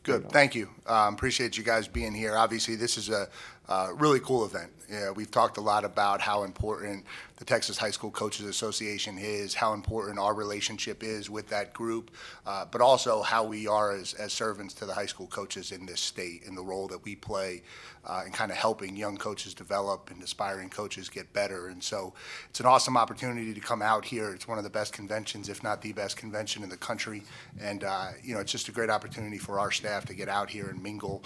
Good. Thank you. Appreciate you guys being here. Obviously, this is a really cool event. Yeah, we've talked a lot about how important the Texas High School Coaches Association is, how important our relationship is with that group, but also how we are as servants to the high school coaches in this state and the role that we play in kind of helping young coaches develop and aspiring coaches get better. And so it's an awesome opportunity to come out here. It's one of the best conventions, if not the best convention in the country. And, it's just a great opportunity for our staff to get out here and mingle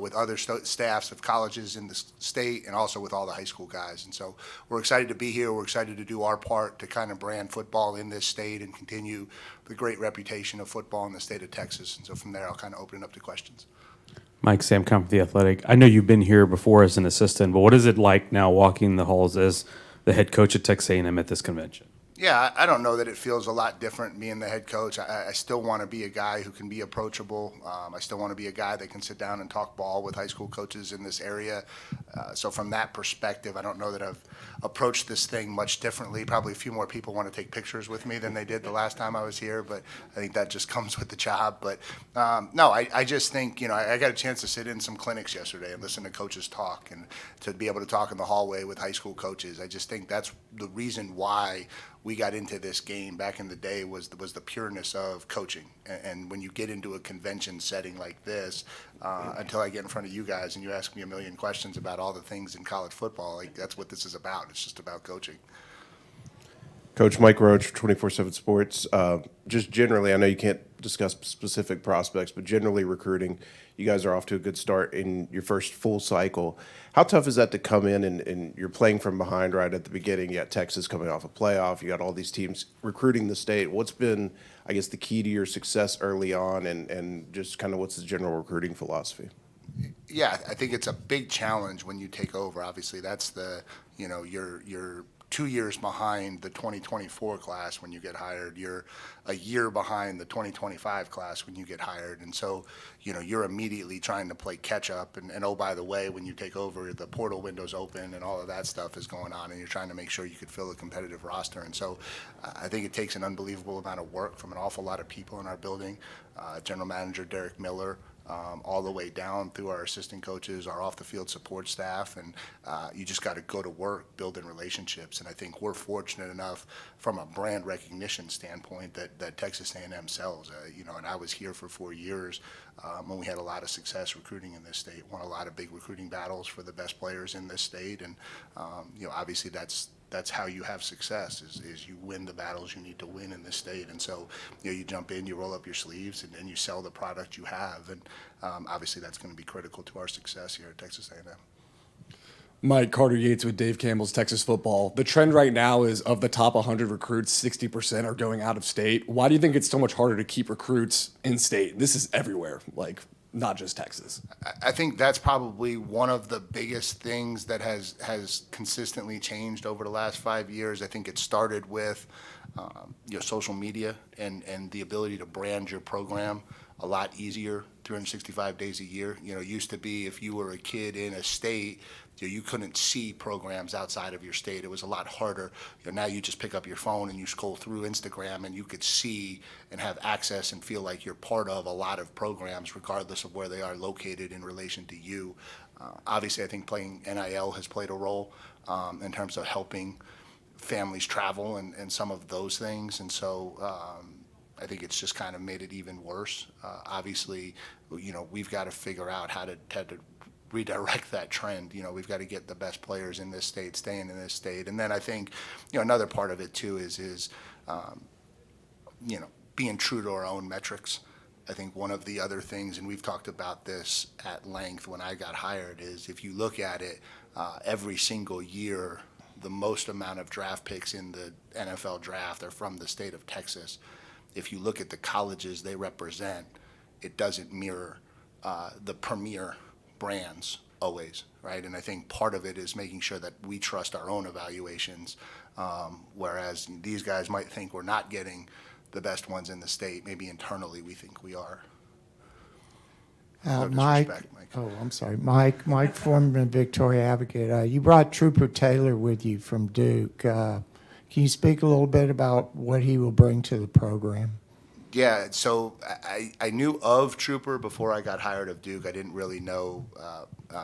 with other staffs of colleges in the state and also with all the high school guys. And so we're excited to be here. We're excited to do our part to kind of brand football in this state and continue the great reputation of football in the state of Texas. And so from there, I'll kind of open it up to questions. Mike, Sam Kemp, The Athletic. I know you've been here before as an assistant, but what is it like now walking the halls as the head coach at Texas A&M at this convention? Yeah, I don't know that it feels a lot different being the head coach. I still want to be a guy who can be approachable. I still want to be a guy that can sit down and talk ball with high school coaches in this area. So from that perspective, I don't know that I've approached this thing much differently. Probably a few more people want to take pictures with me than they did the last time I was here, but I think that just comes with the job. But no, I just think, I got a chance to sit in some clinics yesterday and listen to coaches talk and to be able to talk in the hallway with high school coaches. I just think that's the reason why we got into this game back in the day was the pureness of coaching. And when you get into a convention setting like this, until I get in front of you guys and you ask me a million questions about all the things in college football, like that's what this is about. It's just about coaching. Coach Mike Roach, 24/7 Sports. Just generally, I know you can't discuss specific prospects, but generally recruiting, you guys are off to a good start in your first full cycle. How tough is that to come in and you're playing from behind right at the beginning? You got Texas coming off a playoff. You got all these teams recruiting the state. What's been, I guess, the key to your success early on and just kind of what's the general recruiting philosophy? Yeah, I think it's a big challenge when you take over. Obviously, that's you're 2 years behind the 2024 class when you get hired. You're a year behind the 2025 class when you get hired. And so, you're immediately trying to play catch up. And oh, by the way, when you take over, the portal window's open and all of that stuff is going on, and you're trying to make sure you could fill a competitive roster. And so I think it takes an unbelievable amount of work from an awful lot of people in our building. General Manager Derek Miller, all the way down through our assistant coaches, our off-the-field support staff, and you just got to go to work building relationships. And I think we're fortunate enough from a brand recognition standpoint that Texas A&M sells. And I was here for 4 years when we had a lot of success recruiting in this state, won a lot of big recruiting battles for the best players in this state, and obviously that's how you have success is you win the battles you need to win in this state. And so, you jump in, you roll up your sleeves, and you sell the product you have. And obviously that's going to be critical to our success here at Texas A&M. Mike, Carter Yates with Dave Campbell's Texas Football. The trend right now is of the top 100 recruits, 60% are going out of state. Why do you think it's so much harder to keep recruits in state? This is everywhere, not just Texas. I think that's probably one of the biggest things that has consistently changed over the last 5 years. I think it started with social media and the ability to brand your program a lot easier 365 days a year. Used to be if you were a kid in a state, you couldn't see programs outside of your state. It was a lot harder. Now you just pick up your phone and you scroll through Instagram and you could see and have access and feel like you're part of a lot of programs regardless of where they are located in relation to you. Obviously, I think playing NIL has played a role in terms of helping families travel and some of those things. And so I think it's just kind of made it even worse. Obviously, we've got to figure out how to redirect that trend. We've got to get the best players in this state staying in this state. And then I think, another part of it too is being true to our own metrics. I think one of the other things, and we've talked about this at length when I got hired, is if you look at it, every single year, the most amount of draft picks in the NFL draft are from the state of Texas. If you look at the colleges they represent, it doesn't mirror the premier brands always, right? And I think part of it is making sure that we trust our own evaluations, whereas these guys might think we're not getting the best ones in the state. Maybe internally we think we are. No Mike, disrespect, Mike. oh, I'm sorry. Mike Foreman, Victoria Advocate. You brought Trooper Taylor with you from Duke. Can you speak a little bit about what he will bring to the program? Yeah, so I knew of Trooper before I got hired of Duke. I didn't really know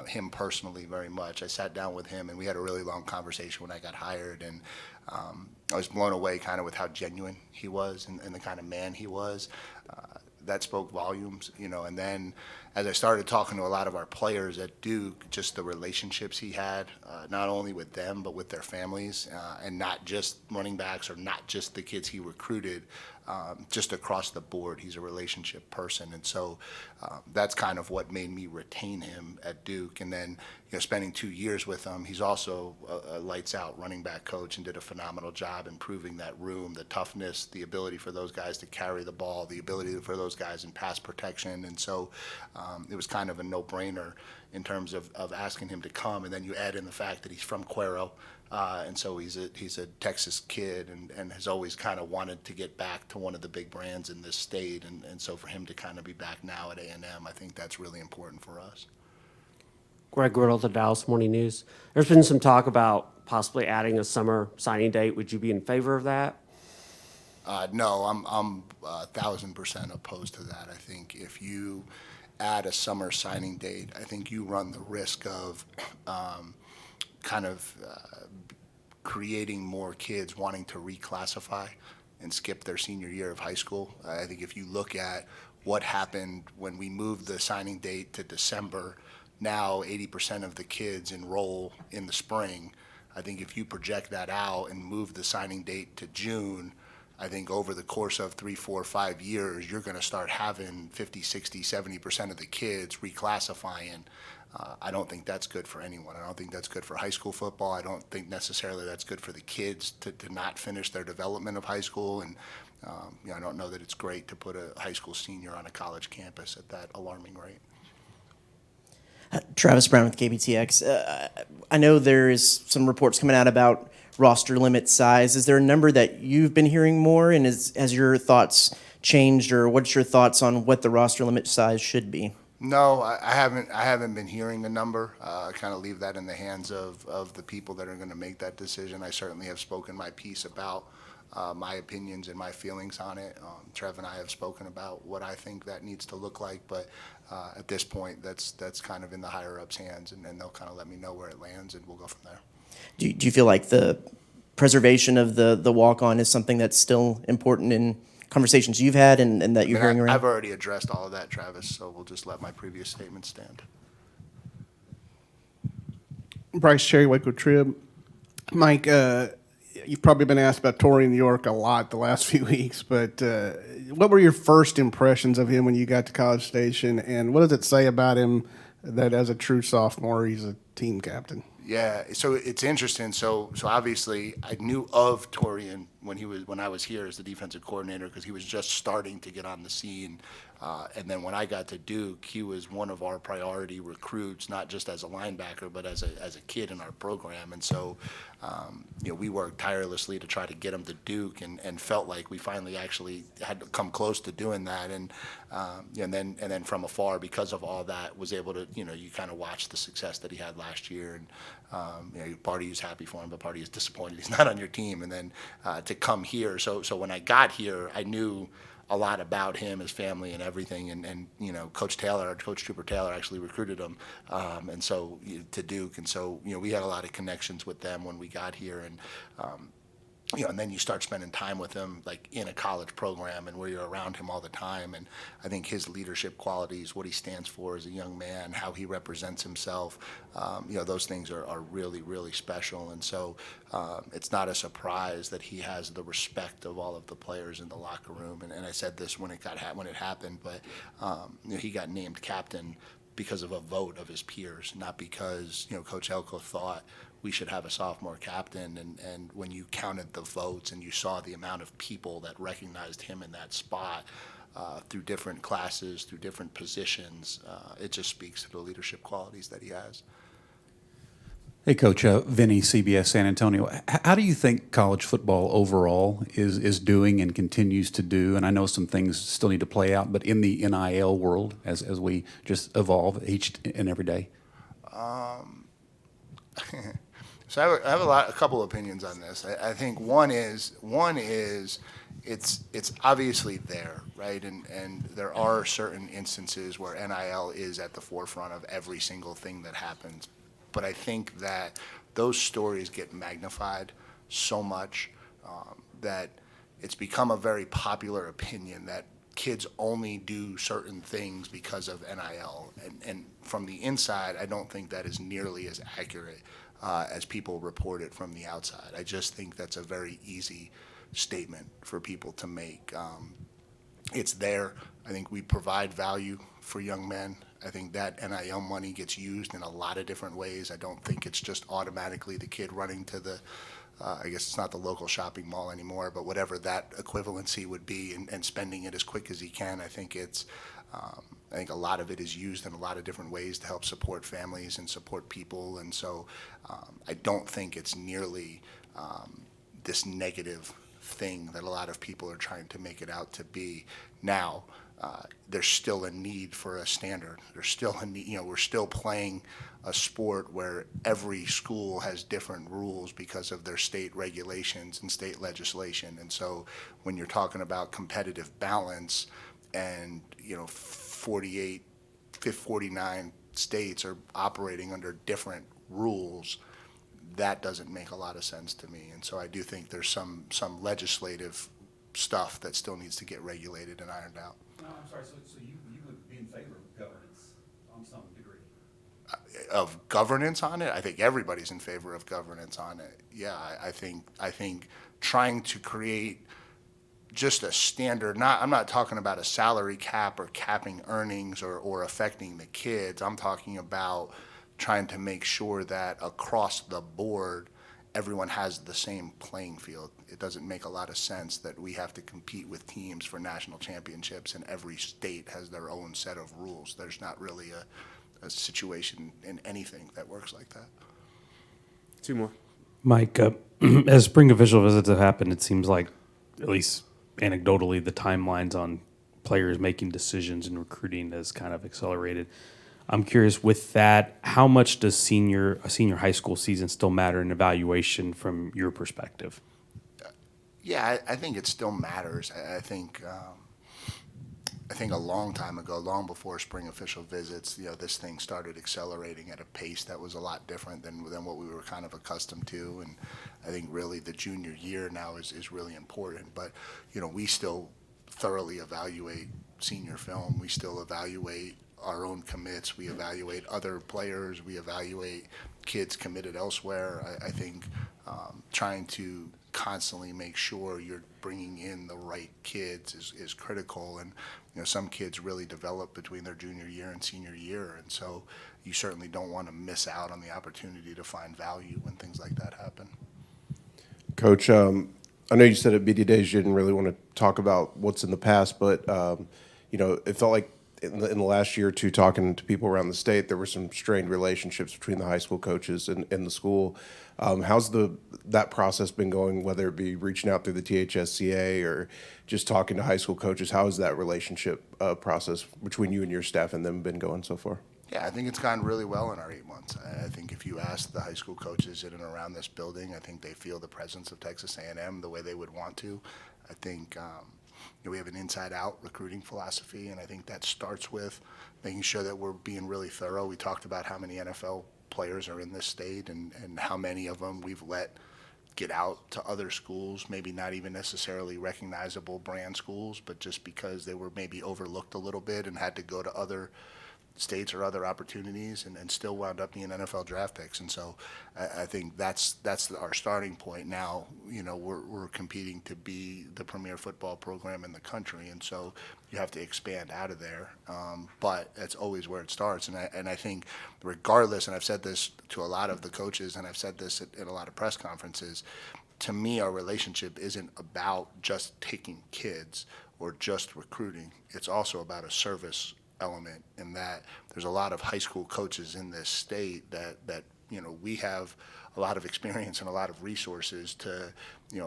him personally very much. I sat down with him and we had a really long conversation when I got hired, and I was blown away kind of with how genuine he was and the kind of man he was. That spoke volumes, you know. And then as I started talking to a lot of our players at Duke, just the relationships he had, not only with them but with their families, and not just running backs or not just the kids he recruited, just across the board. He's a relationship person, and so that's kind of what made me retain him at Duke. And then, you know, spending 2 years with him, he's also a lights out running back coach and did a phenomenal job improving that room, the toughness, the ability for those guys to carry the ball, the ability for those guys in pass protection. And so it was kind of a no-brainer in terms of asking him to come. And then you add in the fact that he's from Cuero, and so he's a Texas kid and has always kind of wanted to get back to one of the big brands in this state. And so for him to kind of be back now at A&M, I think that's really important for us. Greg Riddle, the Dallas Morning News. There's been some talk about possibly adding a summer signing date. Would you be in favor of that? No, I'm 1,000% opposed to that. I think if you add a summer signing date, I think you run the risk of creating more kids wanting to reclassify and skip their senior year of high school. I think if you look at what happened when we moved the signing date to December, now 80% of the kids enroll in the spring. I think if you project that out and move the signing date to June, I think over the course of 3, 4, 5 years, you're going to start having 50, 60, 70% of the kids reclassifying. I don't think that's good for anyone. I don't think that's good for high school football. I don't think necessarily that's good for the kids to not finish their development of high school. And you know, I don't know that it's great to put a high school senior on a college campus at that alarming rate. Travis Brown with KBTX. I know there is some reports coming out about roster limit size. Is there a number that you've been hearing more, and has your thoughts changed, or what's your thoughts on what the roster limit size should be? No, I haven't been hearing a number. I kind of leave that in the hands of the people that are going to make that decision. I certainly have spoken my piece about my opinions and my feelings on it. Trev and I have spoken about what I think that needs to look like, but at this point, that's kind of in the higher-ups' hands, and they'll kind of let me know where it lands, and we'll go from there. Do you feel like the preservation of the walk-on is something that's still important in conversations you've had and that you're hearing around? I've already addressed all of that, Travis, so we'll just let my previous statement stand. Bryce Cherry, Waco Trib. Mike, you've probably been asked about touring New York a lot the last few weeks, but what were your first impressions of him when you got to College Station, and what does it say about him that as a true sophomore he's a team captain? Yeah, so it's interesting. So obviously I knew of Torian when I was here as the defensive coordinator, because he was just starting to get on the scene. And then when I got to Duke, he was one of our priority recruits, not just as a linebacker, but as a kid in our program. And so, you know, we worked tirelessly to try to get him to Duke, and felt like we finally actually had to come close to doing that. And and then from afar, because of all that, was able to, you know, you kind of watch the success that he had last year, and you know, part of you's happy for him, but part of you's disappointed he's not on your team. And then to come here, so when I got here, I knew a lot about him, his family, and everything. And you know, Coach Trooper Taylor actually recruited him, and so to Duke. And so, you know, we had a lot of connections with them when we got here. And you know, and then you start spending time with him, like in a college program, and where you're around him all the time. And I think his leadership qualities, what he stands for as a young man, how he represents himself, you know, those things are really, really special. And so it's not a surprise that he has the respect of all of the players in the locker room. And I said this when it happened, but you know, he got named captain because of a vote of his peers, not because, you know, Coach Elko thought we should have a sophomore captain. And when you counted the votes and you saw the amount of people that recognized him in that spot through different classes, through different positions, it just speaks to the leadership qualities that he has. Hey, Coach, Vinny, CBS San Antonio. How do you think college football overall is doing and continues to do? And I know some things still need to play out, but in the NIL world, as we just evolve each and every day? So I have a couple opinions on this. I think one is it's obviously there, right? And there are certain instances where NIL is at the forefront of every single thing that happens. But I think that those stories get magnified so much that it's become a very popular opinion that kids only do certain things because of NIL. And from the inside, I don't think that is nearly as accurate as people report it from the outside. I just think that's a very easy statement for people to make. It's there. I think we provide value for young men. I think that NIL money gets used in a lot of different ways. I don't think it's just automatically the kid running to the, I guess it's not the local shopping mall anymore, but whatever that equivalency would be, and spending it as quick as he can. I think I think a lot of it is used in a lot of different ways to help support families and support people. And so I don't think it's nearly this negative thing that a lot of people are trying to make it out to be. Now, there's still a need for a standard. There's still a need, we're still playing a sport where every school has different rules because of their state regulations and state legislation. And so when you're talking about competitive balance and, 49 states are operating under different rules, that doesn't make a lot of sense to me. And so I do think there's some legislative stuff that still needs to get regulated and ironed out. No, I'm sorry, so you would be in favor of governance on some degree? Of governance on it, I think everybody's in favor of governance on it. Yeah, I think trying to create just a standard, I'm not talking about a salary cap or capping earnings or affecting the kids. I'm talking about trying to make sure that across the board, everyone has the same playing field. It doesn't make a lot of sense that we have to compete with teams for national championships and every state has their own set of rules. There's not really a situation in anything that works like that. Two more. Mike, as spring official visits have happened, it seems like, at least anecdotally, the timelines on players making decisions and recruiting has kind of accelerated. I'm curious, with that, how much does a senior high school season still matter in evaluation from your perspective? Yeah, I think it still matters. I think a long time ago, long before spring official visits, this thing started accelerating at a pace that was a lot different than what we were kind of accustomed to. And I think really the junior year now is really important. But, we still thoroughly evaluate senior film. We still evaluate our own commits. We evaluate other players. We evaluate kids committed elsewhere. I think trying to constantly make sure you're bringing in the right kids is critical. And some kids really develop between their junior year and senior year, and so you certainly don't want to miss out on the opportunity to find value when things like that happen. Coach, I know you said at BD Days you didn't really want to talk about what's in the past, but it felt like in the last year or two, talking to people around the state, there were some strained relationships between the high school coaches and the school. How's that process been going, whether it be reaching out through the THSCA or just talking to high school coaches? How has that relationship process between you and your staff and them been going so far? Yeah, I think it's gone really well in our 8 months. I think if you ask the high school coaches in and around this building, I think they feel the presence of Texas A&M the way they would want to. I think we have an inside-out recruiting philosophy, and I think that starts with making sure that we're being really thorough. We talked about how many NFL players are in this state and how many of them we've let get out to other schools, maybe not even necessarily recognizable brand schools, but just because they were maybe overlooked a little bit and had to go to other states or other opportunities and still wound up being NFL draft picks. And so I think that's our starting point. Now, we're competing to be the premier football program in the country, and so you have to expand out of there. But that's always where it starts. And I think regardless, and I've said this to a lot of the coaches, and I've said this at a lot of press conferences, to me, our relationship isn't about just taking kids or just recruiting. It's also about a service element in that there's a lot of high school coaches in this state that we have a lot of experience and a lot of resources to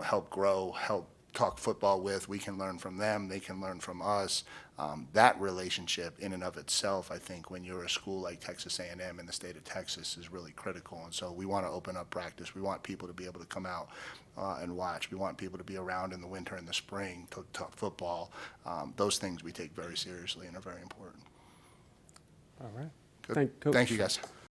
help grow, help talk football with, we can learn from them, they can learn from us. That relationship in and of itself, I think, when you're a school like Texas A&M in the state of Texas, is really critical. And so we want to open up practice. We want people to be able to come out and watch. We want people to be around in the winter and the spring to talk football. Those things we take very seriously and are very important. All right. Good. Thank Coach. Thank you, guys.